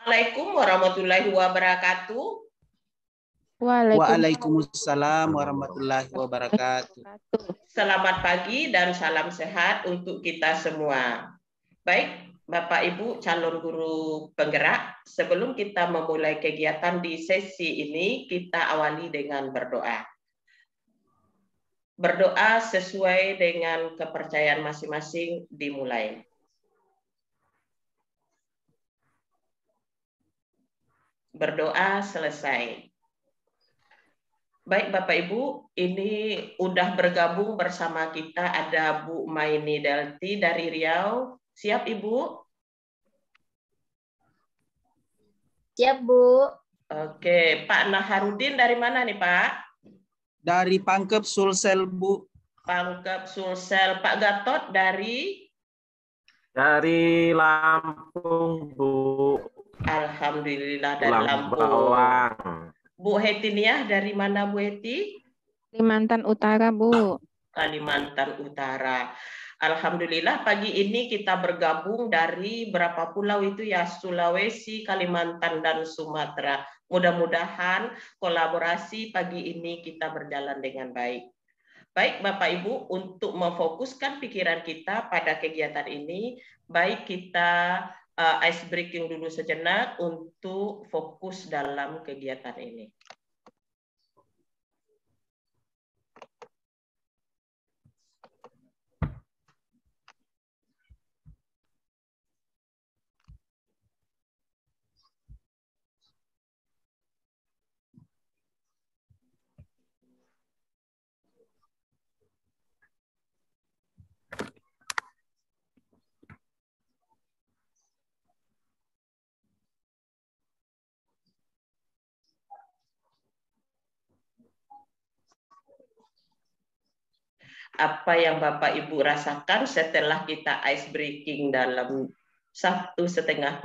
Assalamualaikum warahmatullahi wabarakatuh. Waalaikumsalam warahmatullahi wabarakatuh. Selamat pagi dan salam sehat untuk kita semua. Baik, Bapak Ibu calon guru penggerak, sebelum kita memulai kegiatan di sesi ini, kita awali dengan berdoa. Berdoa sesuai dengan kepercayaan masing-masing dimulai. Berdoa selesai. Baik Bapak Ibu, ini udah bergabung bersama kita ada Bu Maini Delti dari Riau. Siap Ibu? Siap Bu. Oke, Pak Naharudin dari mana nih Pak? Dari Pangkep Sulsel Bu. Pangkep Sulsel. Pak Gatot dari? Dari Lampung Bu. Alhamdulillah dari Pulang Lampung. Bawang. Bu Hetiniah dari mana Bu Heti? Kalimantan Utara, Bu. Kalimantan Utara. Alhamdulillah pagi ini kita bergabung dari berapa pulau itu ya? Sulawesi, Kalimantan, dan Sumatera. Mudah-mudahan kolaborasi pagi ini kita berjalan dengan baik. Baik Bapak Ibu, untuk memfokuskan pikiran kita pada kegiatan ini, baik kita ice breaking dulu sejenak untuk fokus dalam kegiatan ini. Apa yang Bapak Ibu rasakan setelah kita ice breaking dalam 1,5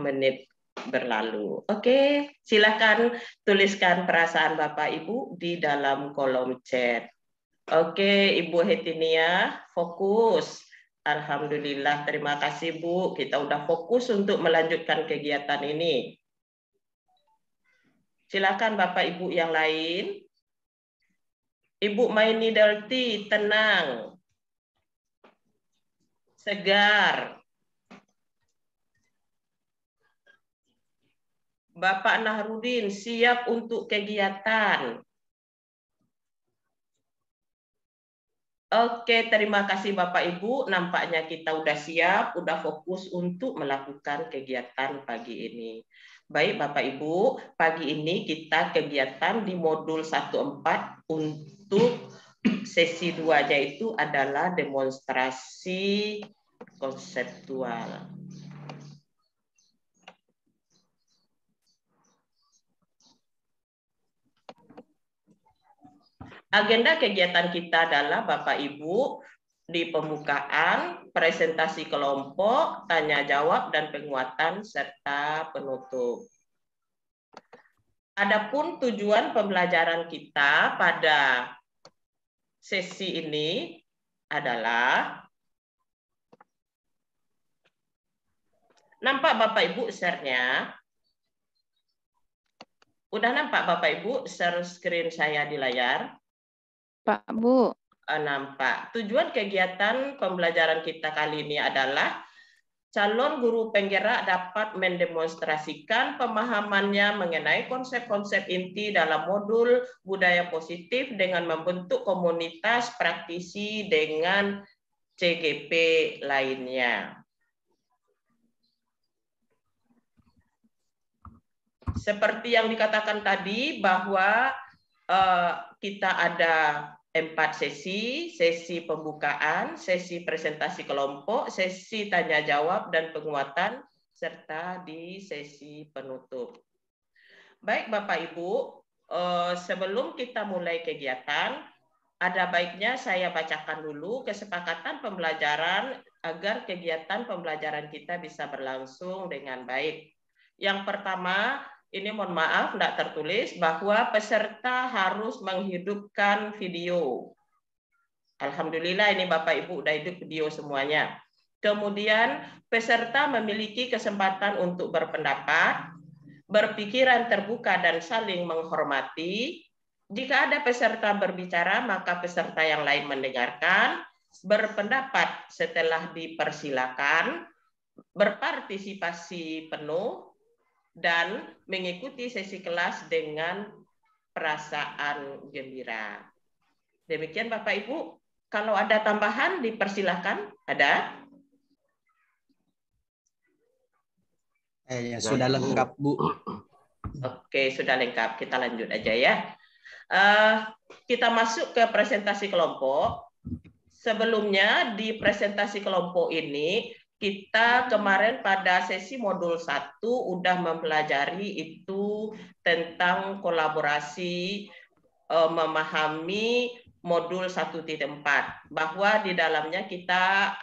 menit berlalu. Oke, silakan tuliskan perasaan Bapak Ibu di dalam kolom chat. Oke, Ibu Hetinia, fokus. Alhamdulillah, terima kasih Bu. Kita udah fokus untuk melanjutkan kegiatan ini. Silakan Bapak Ibu yang lain. Ibu Maini Delti, tenang. Segar. Bapak Nahrudin, siap untuk kegiatan. Oke, terima kasih Bapak Ibu. Nampaknya kita udah siap, udah fokus untuk melakukan kegiatan pagi ini. Baik Bapak Ibu, pagi ini kita kegiatan di modul 1.4 untuk sesi 2-nya itu adalah demonstrasi konseptual. Agenda kegiatan kita adalah Bapak Ibu di pembukaan, presentasi kelompok, tanya jawab, dan penguatan serta penutup. Adapun tujuan pembelajaran kita pada sesi ini adalah, nampak Bapak Ibu share-nya? Udah nampak Bapak Ibu share screen saya di layar? Pak, Bu. Nampak. Tujuan kegiatan pembelajaran kita kali ini adalah calon guru penggerak dapat mendemonstrasikan pemahamannya mengenai konsep-konsep inti dalam modul budaya positif dengan membentuk komunitas praktisi dengan CGP lainnya. Seperti yang dikatakan tadi bahwa kita ada 4 sesi, sesi pembukaan, sesi presentasi kelompok, sesi tanya jawab dan penguatan, serta di sesi penutup. Baik Bapak Ibu, sebelum kita mulai kegiatan, ada baiknya saya bacakan dulu kesepakatan pembelajaran agar kegiatan pembelajaran kita bisa berlangsung dengan baik. Yang pertama, ini mohon maaf, tidak tertulis, bahwa peserta harus menghidupkan video. Alhamdulillah ini Bapak Ibu udah hidup video semuanya. Kemudian peserta memiliki kesempatan untuk berpendapat. berpikiran terbuka dan saling menghormati. Jika ada peserta berbicara, maka peserta yang lain mendengarkan, berpendapat setelah dipersilakan, berpartisipasi penuh, dan mengikuti sesi kelas dengan perasaan gembira. Demikian Bapak Ibu. Kalau ada tambahan dipersilakan. Ada? Ya, sudah lengkap, Bu. Oke, sudah lengkap. Kita lanjut aja ya. Kita masuk ke presentasi kelompok. Sebelumnya di presentasi kelompok ini, kita kemarin pada sesi modul 1 udah mempelajari itu tentang kolaborasi, memahami modul 1.4, bahwa di dalamnya kita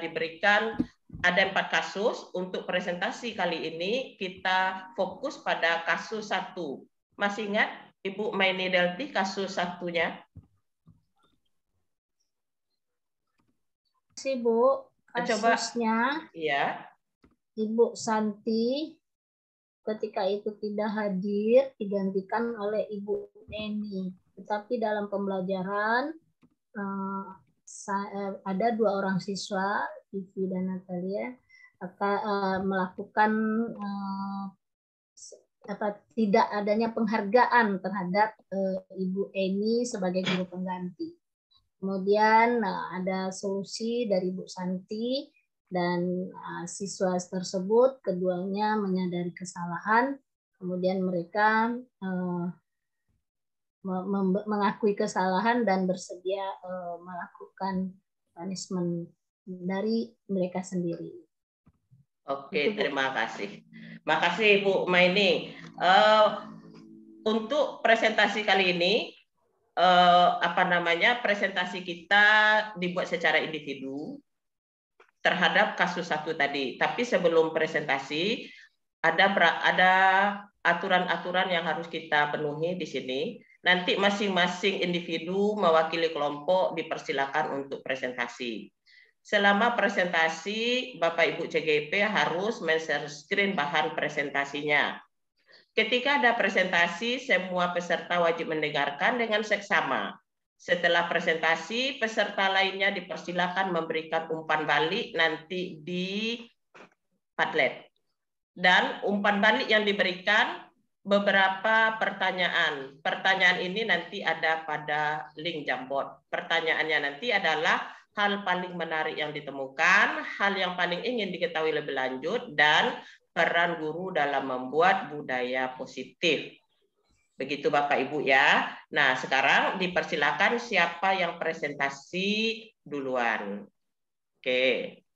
diberikan ada 4 kasus. Untuk presentasi kali ini kita fokus pada kasus 1. Masih ingat Ibu Maini Delti kasus 1-nya? Si Bu, kasusnya Iya. Ibu Santi ketika itu tidak hadir digantikan oleh Ibu Eni. Tetapi dalam pembelajaran ada 2 orang siswa, Vivi dan Natalia, akan melakukan tidak adanya penghargaan terhadap Ibu Eni sebagai guru pengganti. Kemudian ada solusi dari Bu Santi dan siswa tersebut keduanya menyadari kesalahan, kemudian mereka mengakui kesalahan dan bersedia melakukan punishment dari mereka sendiri. Oke, terima kasih. Makasih Bu Maini. Untuk presentasi kali ini, presentasi kita dibuat secara individu terhadap kasus 1 tadi. Tapi sebelum presentasi, ada aturan-aturan yang harus kita penuhi di sini. Nanti masing-masing individu mewakili kelompok dipersilakan untuk presentasi. Selama presentasi, Bapak Ibu CGP harus men-share screen bahan presentasinya. Ketika ada presentasi, semua peserta wajib mendengarkan dengan seksama. Setelah presentasi, peserta lainnya dipersilakan memberikan umpan balik nanti di Padlet. Dan umpan balik yang diberikan beberapa pertanyaan. Pertanyaan ini nanti ada pada link Jamboard. Pertanyaannya nanti adalah hal paling menarik yang ditemukan, hal yang paling ingin diketahui lebih lanjut, dan peran guru dalam membuat budaya positif. Begitu Bapak Ibu ya. Nah, sekarang dipersilakan siapa yang presentasi duluan. Oke.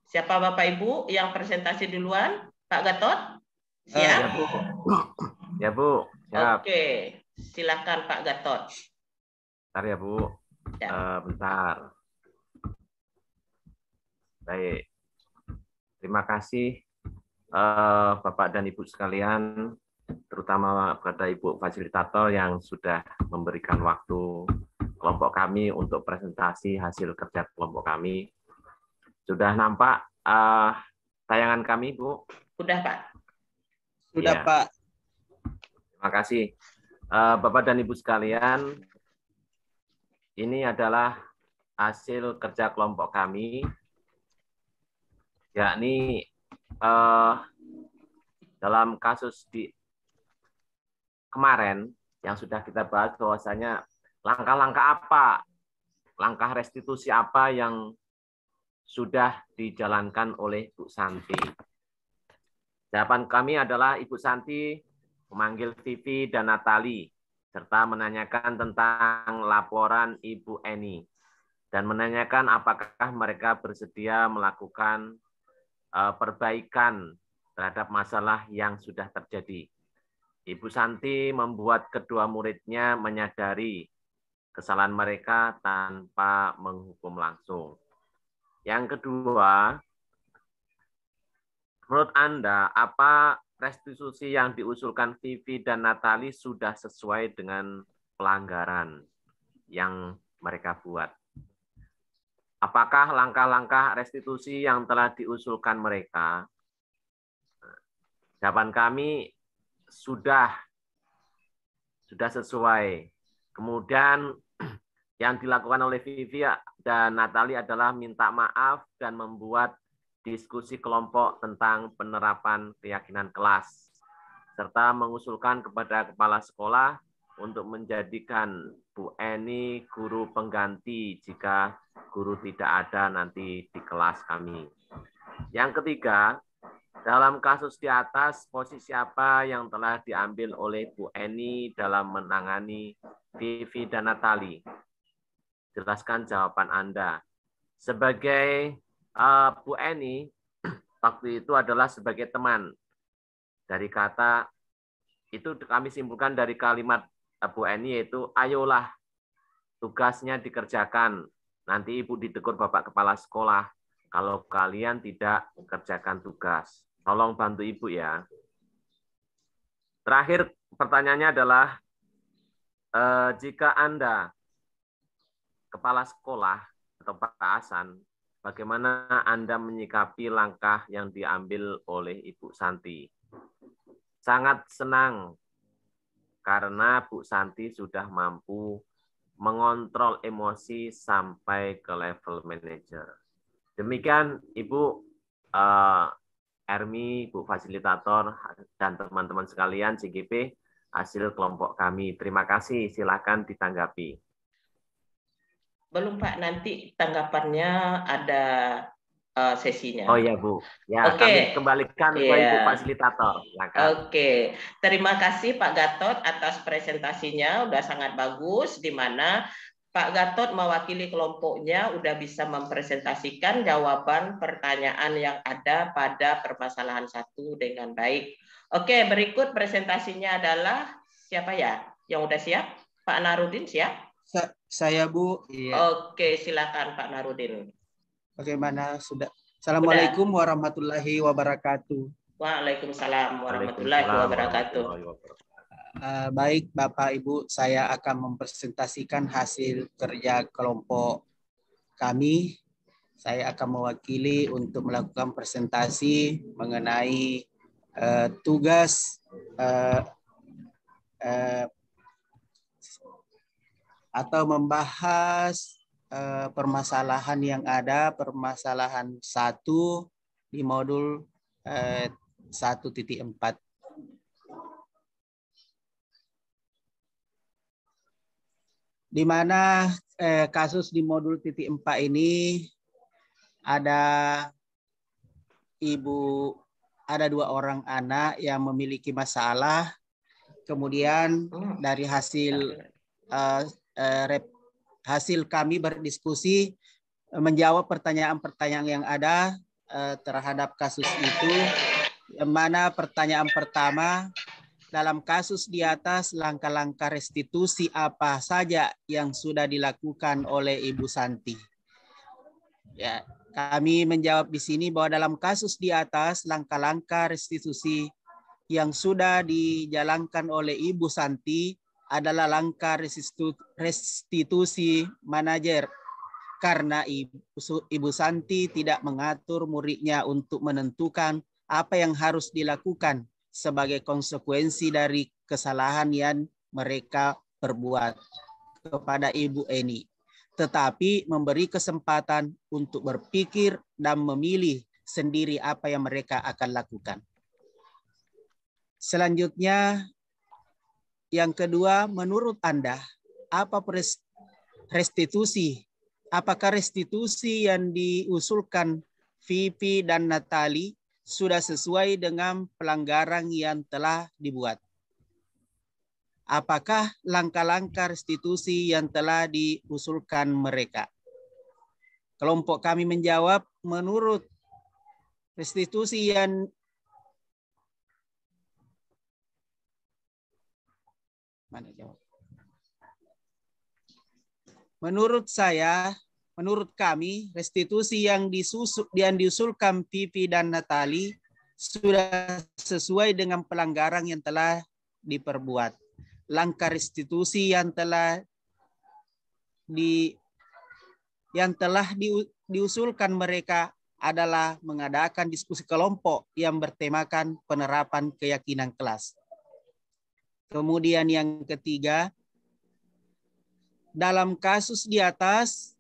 Siapa Bapak Ibu yang presentasi duluan? Pak Gatot? Siap? Ya, Bu. Ya, Bu. Siap. Oke. Silakan Pak Gatot. Bentar ya, Bu. Ya. Bentar. Baik. Terima kasih Bapak dan Ibu sekalian, terutama kepada Ibu Fasilitator yang sudah memberikan waktu kelompok kami untuk presentasi hasil kerja kelompok kami. Sudah nampak tayangan kami, Bu? Sudah, Pak. Sudah, Ya. Pak. Terima kasih. Bapak dan Ibu sekalian, ini adalah hasil kerja kelompok kami, yakni dalam kasus di kemarin yang sudah kita bahas bahwasanya langkah-langkah apa, langkah restitusi apa yang sudah dijalankan oleh Bu Santi. Jawaban kami adalah Ibu Santi memanggil Vivi dan Natali serta menanyakan tentang laporan Ibu Eni dan menanyakan apakah mereka bersedia melakukan perbaikan terhadap masalah yang sudah terjadi. Ibu Santi membuat kedua muridnya menyadari kesalahan mereka tanpa menghukum langsung. Yang kedua, menurut Anda, apa restitusi yang diusulkan Vivi dan Natali sudah sesuai dengan pelanggaran yang mereka buat? Apakah langkah-langkah restitusi yang telah diusulkan mereka Jawaban kami sudah sesuai. Kemudian yang dilakukan oleh Vivi dan Natali adalah minta maaf dan membuat diskusi kelompok tentang penerapan keyakinan kelas, serta mengusulkan kepada kepala sekolah untuk menjadikan Bu Eni guru pengganti jika guru tidak ada nanti di kelas kami. Yang ketiga, dalam kasus di atas, posisi apa yang telah diambil oleh Bu Eni dalam menangani Vivi dan Natali? Jelaskan jawaban Anda. Sebagai Bu Eni, waktu itu adalah sebagai teman. Dari kata, itu kami simpulkan dari kalimat Bu Eni, yaitu ayolah, tugasnya dikerjakan. Nanti Ibu ditegur Bapak Kepala Sekolah kalau kalian tidak mengerjakan tugas. Tolong bantu Ibu ya. Terakhir pertanyaannya adalah, jika Anda Kepala Sekolah atau Pak Hasan, bagaimana Anda menyikapi langkah yang diambil oleh Ibu Santi? Sangat senang karena Bu Santi sudah mampu mengontrol emosi sampai ke level manajer. Demikian Ibu Ermi, Bu Fasilitator, dan teman-teman sekalian CGP, hasil kelompok kami. Terima kasih, silakan ditanggapi. Belum Pak, nanti tanggapannya ada sesinya. Oh iya Bu, ya Oke. kami kembalikan ke Ibu Fasilitator. Silakan. Oke, terima kasih Pak Gatot atas presentasinya, udah sangat bagus, di mana Pak Gatot mewakili kelompoknya udah bisa mempresentasikan jawaban pertanyaan yang ada pada permasalahan 1 dengan baik. Oke, berikut presentasinya adalah siapa ya? Yang udah siap? Pak Narudin siap? Saya Bu. Iya. Oke, silakan Pak Narudin. Bagaimana sudah? Assalamualaikum warahmatullahi wabarakatuh. Waalaikumsalam warahmatullahi wabarakatuh. Baik Bapak Ibu, saya akan mempresentasikan hasil kerja kelompok kami. Saya akan mewakili untuk melakukan presentasi mengenai tugas atau membahas permasalahan yang ada, permasalahan 1 di modul 1.4. Di mana kasus di modul 4 ini ada ada 2 orang anak yang memiliki masalah. Kemudian dari hasil kami berdiskusi menjawab pertanyaan-pertanyaan yang ada terhadap kasus itu. Yang mana pertanyaan pertama, dalam kasus di atas, langkah-langkah restitusi apa saja yang sudah dilakukan oleh Ibu Santi? Ya, kami menjawab di sini bahwa dalam kasus di atas, langkah-langkah restitusi yang sudah dijalankan oleh Ibu Santi adalah langkah restitusi manajer, karena Ibu Santi tidak mengatur muridnya untuk menentukan apa yang harus dilakukan sebagai konsekuensi dari kesalahan yang mereka perbuat kepada Ibu Eni, tetapi memberi kesempatan untuk berpikir dan memilih sendiri apa yang mereka akan lakukan. Selanjutnya, yang kedua, menurut Anda, apa restitusi? Apakah restitusi yang diusulkan Vivi dan Natali sudah sesuai dengan pelanggaran yang telah dibuat? Apakah langkah-langkah restitusi yang telah diusulkan mereka? Kelompok kami menjawab, menurut restitusi yang menurut kami, restitusi yang diusulkan Vivi dan Natali sudah sesuai dengan pelanggaran yang telah diperbuat. Langkah restitusi yang telah diusulkan mereka adalah mengadakan diskusi kelompok yang bertemakan penerapan keyakinan kelas. Kemudian yang ketiga, dalam kasus di atas,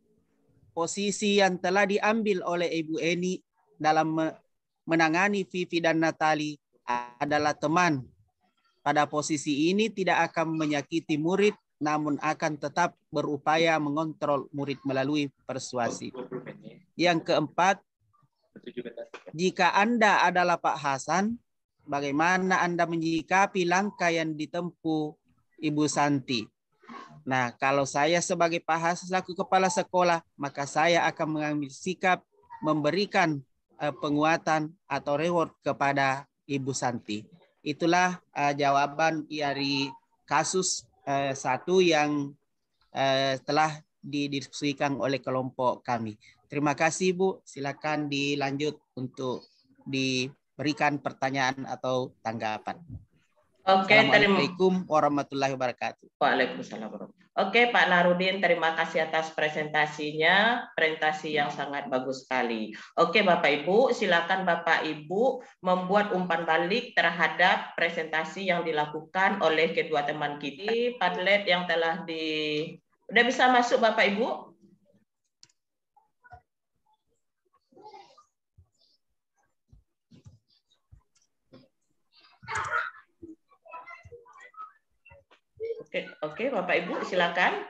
posisi yang telah diambil oleh Ibu Eni dalam menangani Vivi dan Natali adalah teman. Pada posisi ini tidak akan menyakiti murid, namun akan tetap berupaya mengontrol murid melalui persuasi. Yang keempat, jika Anda adalah Pak Hasan, bagaimana Anda menyikapi langkah yang ditempuh Ibu Santi? Nah, kalau saya sebagai Pak Hasan selaku kepala sekolah, maka saya akan mengambil sikap memberikan penguatan atau reward kepada Ibu Santi. Itulah jawaban dari kasus satu yang telah didiskusikan oleh kelompok kami. Terima kasih Bu, silakan dilanjut untuk diberikan pertanyaan atau tanggapan. Oke, Assalamualaikum warahmatullahi wabarakatuh. Waalaikumsalam. Oke, Pak Narudin, terima kasih atas presentasinya, presentasi yang sangat bagus sekali. Oke, Bapak Ibu, silakan Bapak Ibu membuat umpan balik terhadap presentasi yang dilakukan oleh kedua teman kita. Padlet yang telah udah bisa masuk Bapak Ibu? Oke, Bapak Ibu silakan.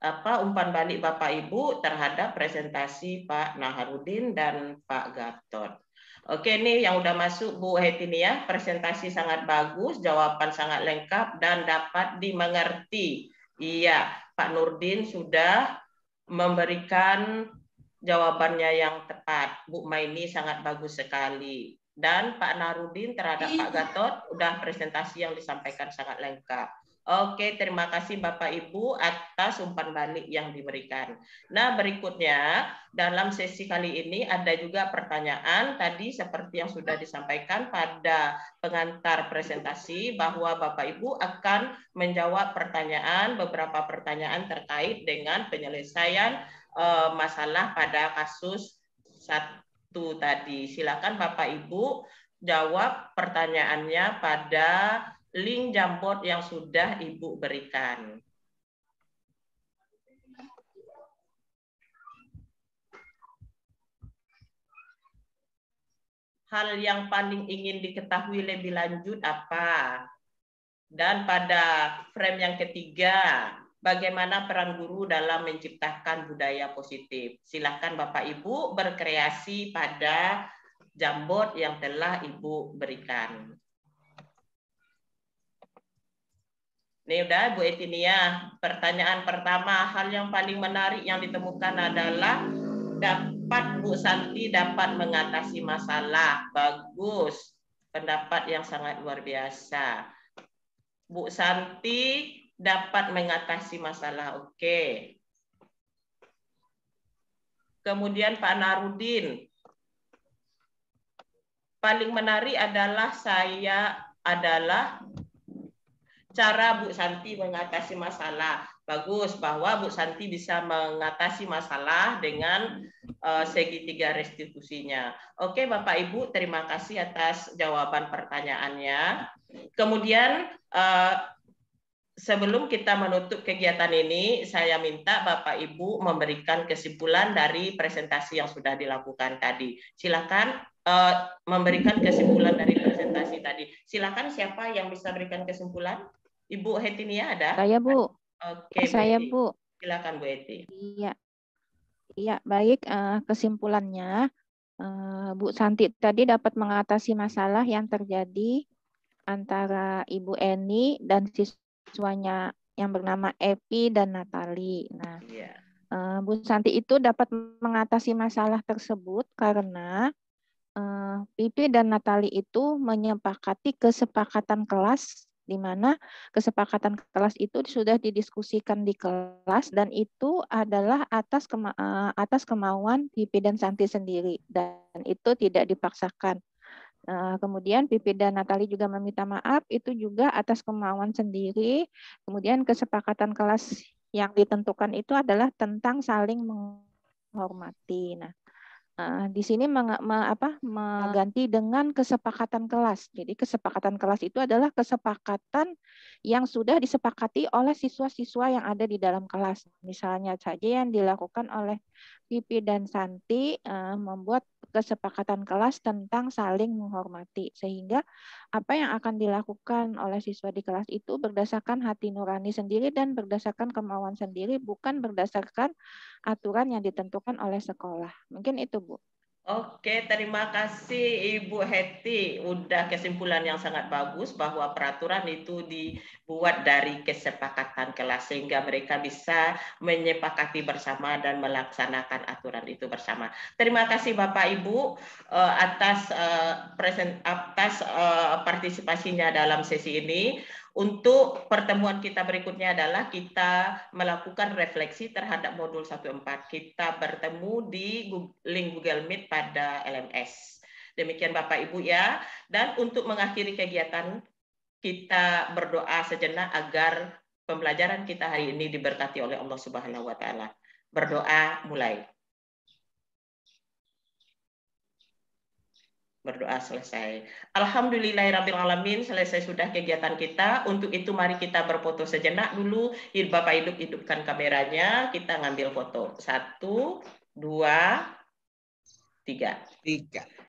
Apa umpan balik Bapak Ibu terhadap presentasi Pak Naharudin dan Pak Gatot? Oke, ini yang udah masuk Bu Hetinia, presentasi sangat bagus, jawaban sangat lengkap dan dapat dimengerti. Iya, Pak Nurdin sudah memberikan jawabannya yang tepat. Bu Maini sangat bagus sekali. Dan Pak Narudin terhadap Pak Gatot udah presentasi yang disampaikan sangat lengkap. Oke, terima kasih Bapak Ibu atas umpan balik yang diberikan. Nah, berikutnya dalam sesi kali ini ada juga pertanyaan tadi seperti yang sudah disampaikan pada pengantar presentasi bahwa Bapak Ibu akan menjawab beberapa pertanyaan terkait dengan penyelesaian masalah pada kasus satu tadi. Silakan Bapak Ibu jawab pertanyaannya pada link Jamboard yang sudah Ibu berikan. Hal yang paling ingin diketahui lebih lanjut apa? Dan pada frame yang ketiga, bagaimana peran guru dalam menciptakan budaya positif? Silakan Bapak Ibu berkreasi pada Jamboard yang telah Ibu berikan. Ini udah Bu Etinia, pertanyaan pertama, hal yang paling menarik yang ditemukan adalah dapat Bu Santi dapat mengatasi masalah. Bagus, pendapat yang sangat luar biasa. Bu Santi dapat mengatasi masalah, oke. Kemudian Pak Narudin, paling menarik adalah cara Bu Santi mengatasi masalah. Bagus bahwa Bu Santi bisa mengatasi masalah dengan segitiga restitusinya. Oke Bapak Ibu, terima kasih atas jawaban pertanyaannya. Kemudian sebelum kita menutup kegiatan ini, saya minta Bapak Ibu memberikan kesimpulan dari presentasi yang sudah dilakukan tadi. Silakan memberikan kesimpulan dari presentasi tadi. Silakan siapa yang bisa berikan kesimpulan? Ibu Hetinia ada? Saya Bu. Oke, saya Bu. Bu. Silakan Bu Heti. Iya, baik. Kesimpulannya, Bu Santi tadi dapat mengatasi masalah yang terjadi antara Ibu Eni dan siswanya yang bernama Epi dan Natali. Nah, Bu Santi itu dapat mengatasi masalah tersebut karena Pipi dan Natali itu menyepakati kesepakatan kelas, di mana kesepakatan kelas itu sudah didiskusikan di kelas dan itu adalah atas kemauan Pipi dan Santi sendiri dan itu tidak dipaksakan. Kemudian Pipi dan Natali juga meminta maaf, itu juga atas kemauan sendiri. Kemudian kesepakatan kelas yang ditentukan itu adalah tentang saling menghormati. Nah, Di sini mengganti dengan kesepakatan kelas. Jadi kesepakatan kelas itu adalah kesepakatan yang sudah disepakati oleh siswa-siswa yang ada di dalam kelas. Misalnya saja yang dilakukan oleh Pipi dan Santi membuat kesepakatan kelas tentang saling menghormati. Sehingga apa yang akan dilakukan oleh siswa di kelas itu berdasarkan hati nurani sendiri dan berdasarkan kemauan sendiri, bukan berdasarkan aturan yang ditentukan oleh sekolah. Mungkin itu, Bu. Oke, terima kasih Ibu Heti. Udah kesimpulan yang sangat bagus bahwa peraturan itu dibuat dari kesepakatan kelas sehingga mereka bisa menyepakati bersama dan melaksanakan aturan itu bersama. Terima kasih Bapak Ibu atas partisipasinya dalam sesi ini. Untuk pertemuan kita berikutnya adalah kita melakukan refleksi terhadap modul 1.4. Kita bertemu di link Google Meet pada LMS. Demikian Bapak Ibu ya. Dan untuk mengakhiri kegiatan, kita berdoa sejenak agar pembelajaran kita hari ini diberkati oleh Allah Subhanahu wa taala. Berdoa mulai. Berdoa selesai. Alhamdulillahirrabbilalamin, selesai sudah kegiatan kita. Untuk itu mari kita berfoto sejenak dulu. Bapak hidupkan kameranya. Kita ngambil foto. 1, 2, 3.